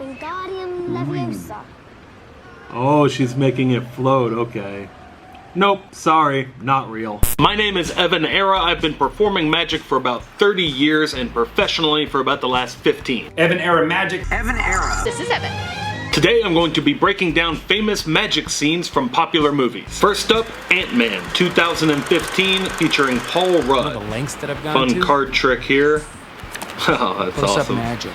Wingardium Leviosa. Oh, she's making it float, okay. Nope, sorry, not real. My name is EvanEra. I've been performing magic for about 30 years and professionally for about the last 15. EvanEra Magic. EvanEra. This is Evan. Today I'm going to be breaking down famous magic scenes from popular movies. First up, Ant-Man 2015 featuring Paul Rudd. The lengths that I've gone Fun card trick here. Oh, that's Close awesome. up magic.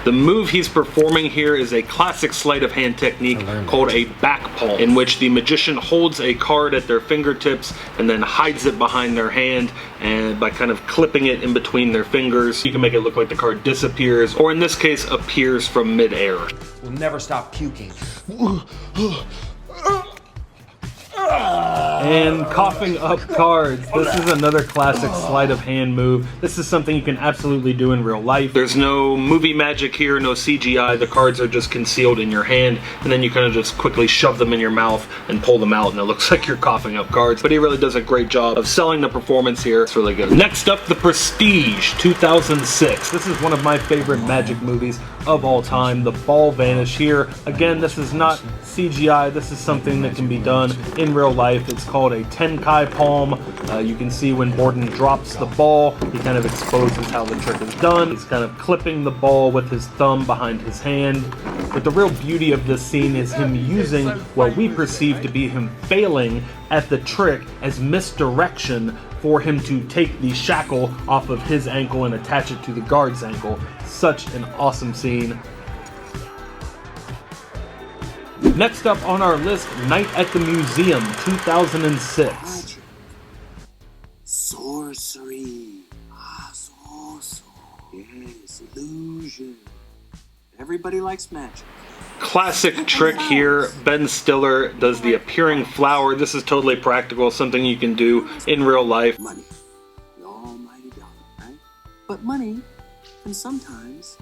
The move he's performing here is a classic sleight of hand technique called a back palm, in which the magician holds a card at their fingertips and then hides it behind their hand, and by kind of clipping it in between their fingers, you can make it look like the card disappears, or in this case, appears from mid-air. We'll never stop puking. And coughing up cards. This is another classic sleight of hand move. This is something you can absolutely do in real life. There's no movie magic here, no CGI. The cards are just concealed in your hand, and then you kind of just quickly shove them in your mouth and pull them out, and it looks like you're coughing up cards. But he really does a great job of selling the performance here. It's really good. Next up, The Prestige 2006. This is one of my favorite magic movies of all time. The ball vanish here. Again, this is not CGI. This is something that can be done in real life. It's called a Tenkai palm. You can see when Borden drops the ball, he kind of exposes how the trick is done. He's kind of clipping the ball with his thumb behind his hand. But the real beauty of this scene is him using what we perceive to be him failing at the trick as misdirection for him to take the shackle off of his ankle and attach it to the guard's ankle. Such an awesome scene. Next up on our list, Night at the Museum 2006. Sorcery. Sorcerer. Yes, illusion. Everybody likes magic. Classic trick here. Ben Stiller does the appearing flower. This is totally practical, something you can do in real life. Money. The almighty dollar, right? But money can sometimes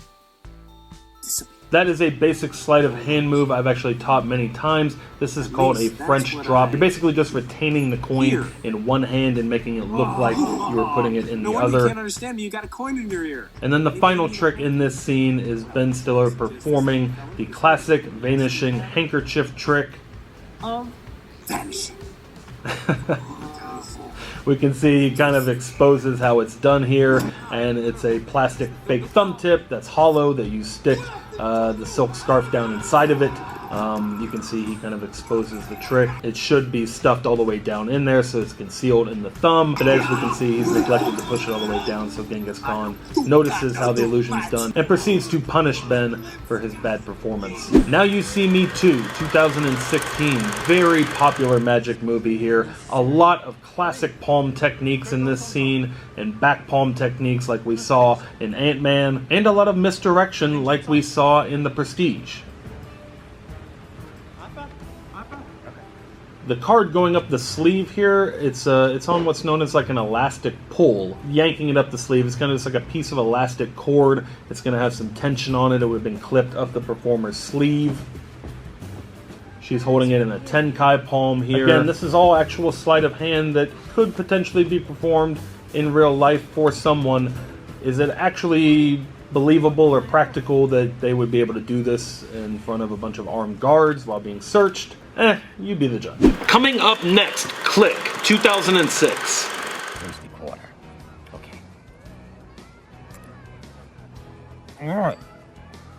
disappear. That is a basic sleight of hand move I've actually taught many times. This is called a French drop. You're basically just retaining the coin in one hand and making it look like you were putting it in the other. You can't understand me. You got a coin in your ear. And then the final trick in this scene is Ben Stiller performing the classic vanishing handkerchief trick. Vanishing. We can see he kind of exposes how it's done here, and it's a plastic fake thumb tip that's hollow that you stick the silk scarf down inside of it. You can see he kind of exposes the trick. It should be stuffed all the way down in there so it's concealed in the thumb, but as we can see, he's neglected to push it all the way down, so Genghis Khan notices how the illusion's done and proceeds to punish Ben for his bad performance. Now You See Me Too 2016, very popular magic movie here. A lot of classic palm techniques in this scene and back palm techniques like we saw in Ant-Man, and a lot of misdirection like we saw in The Prestige. The card going up the sleeve here, it's on what's known as like an elastic pull. Yanking it up the sleeve, it's kind of just like a piece of elastic cord. It's going to have some tension on it. It would have been clipped up the performer's sleeve. She's holding it in a Tenkai palm here. Again, this is all actual sleight of hand that could potentially be performed in real life for someone. Is it actually believable or practical that they would be able to do this in front of a bunch of armed guards while being searched? You be the judge. Coming up next, Click 2006. Here's the quarter. Okay. All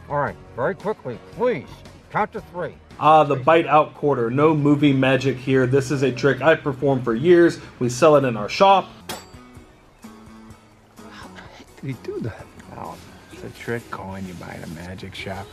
right. Very quickly, please. Count to 3. The bite out quarter. No movie magic here. This is a trick I've performed for years. We sell it in our shop. How the heck did he do that? Well, it's a trick coin you buy at a magic shop.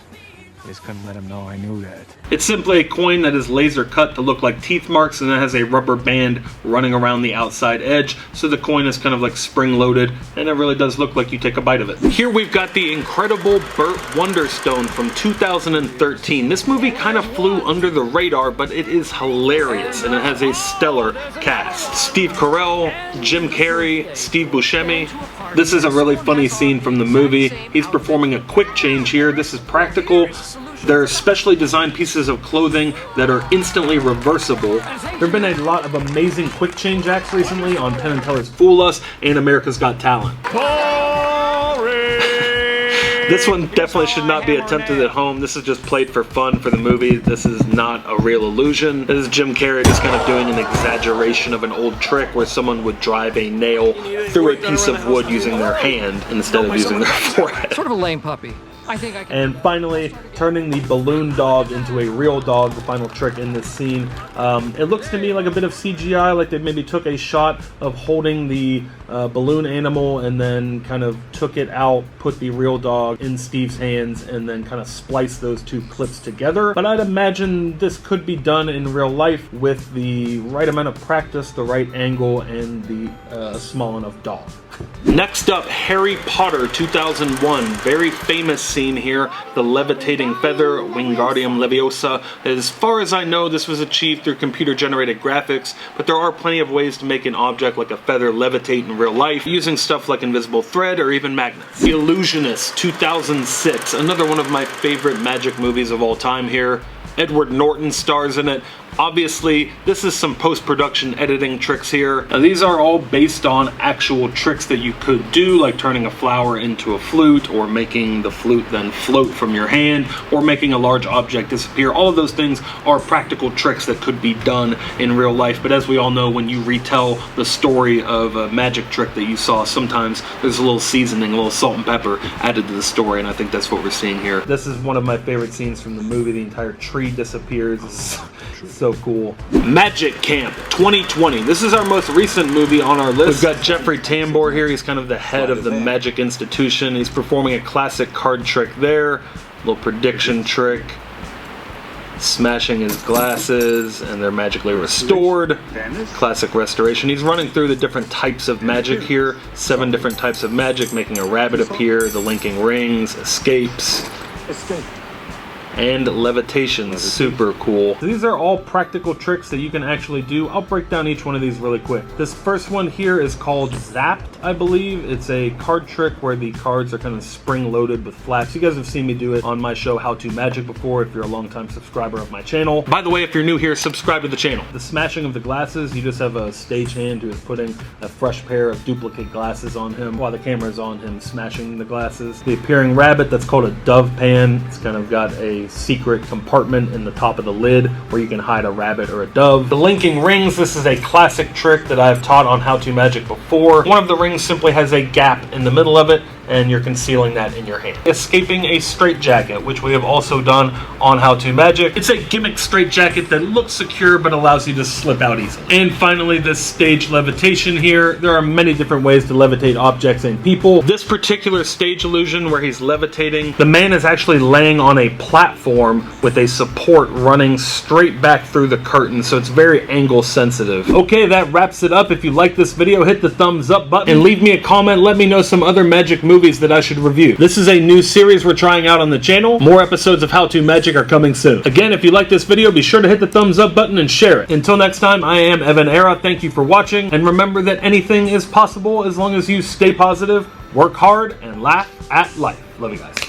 Just couldn't let him know I knew that. It's simply a coin that is laser cut to look like teeth marks, and it has a rubber band running around the outside edge, so the coin is kind of like spring loaded, and it really does look like you take a bite of it. Here we've got the Incredible Burt Wonderstone from 2013. This movie kind of flew under the radar, but it is hilarious, and it has a stellar cast. Steve Carell, Jim Carrey, Steve Buscemi. This is a really funny scene from the movie. He's performing a quick change here. This is practical. There are specially designed pieces of clothing that are instantly reversible. There have been a lot of amazing quick change acts recently on Penn & Teller's Fool Us and America's Got Talent. This one definitely should not be attempted at home. This is just played for fun for the movie. This is not a real illusion. This is Jim Carrey just kind of doing an exaggeration of an old trick where someone would drive a nail through a piece of wood using their hand instead of using their forehead. Sort of a lame puppy. I think I can. And finally, turning the balloon dog into a real dog, the final trick in this scene. It looks to me like a bit of CGI, like they maybe took a shot of holding the balloon animal and then kind of took it out, put the real dog in Steve's hands, and then kind of spliced those two clips together. But I'd imagine this could be done in real life with the right amount of practice, the right angle, and the small enough dog. Next up, Harry Potter 2001. Very famous scene here, the levitating feather, Wingardium Leviosa. As far as I know, this was achieved through computer-generated graphics, but there are plenty of ways to make an object like a feather levitate in real life, using stuff like invisible thread or even magnets. The Illusionist 2006, another one of my favorite magic movies of all time here. Edward Norton stars in it. Obviously, this is some post-production editing tricks here. Now, these are all based on actual tricks that you could do, like turning a flower into a flute, or making the flute then float from your hand, or making a large object disappear. All of those things are practical tricks that could be done in real life, but as we all know, when you retell the story of a magic trick that you saw, sometimes there's a little seasoning, a little salt and pepper added to the story, and I think that's what we're seeing here. This is one of my favorite scenes from the movie. The entire tree disappears. It's so cool. Magic Camp 2020. This is our most recent movie on our list. We've got Jeffrey Tambor here. He's kind of the head of the magic institution. He's performing a classic card trick there. Little prediction trick. Smashing his glasses, and they're magically restored. Classic restoration. He's running through the different types of magic here. 7 different types of magic, making a rabbit appear, the linking rings, escapes. And levitation. Super cool. These are all practical tricks that you can actually do. I'll break down each one of these really quick. This first one here is called Zapped, I believe. It's a card trick where the cards are kind of spring-loaded with flaps. You guys have seen me do it on my show How to Magic before if you're a long-time subscriber of my channel. By the way, if you're new here, subscribe to the channel. The smashing of the glasses, you just have a stagehand who is putting a fresh pair of duplicate glasses on him while the camera is on him smashing the glasses. The appearing rabbit, that's called a dove pan. It's kind of got a secret compartment in the top of the lid where you can hide a rabbit or a dove. The linking rings, this is a classic trick that I've taught on How to Magic before. One of the rings simply has a gap in the middle of it, and you're concealing that in your hand. Escaping a straitjacket, which we have also done on How to Magic. It's a gimmick straitjacket that looks secure but allows you to slip out easily. And finally, this stage levitation here. There are many different ways to levitate objects and people. This particular stage illusion where he's levitating, the man is actually laying on a platform with a support running straight back through the curtain, so it's very angle sensitive. Okay, that wraps it up. If you like this video, hit the thumbs up button and leave me a comment. Let me know some other magic movies that I should review. This is a new series we're trying out on the channel. More episodes of How to Magic are coming soon. Again, if you like this video, be sure to hit the thumbs up button and share it. Until next time, I am EvanEra. Thank you for watching, and remember that anything is possible as long as you stay positive, work hard, and laugh at life. Love you guys.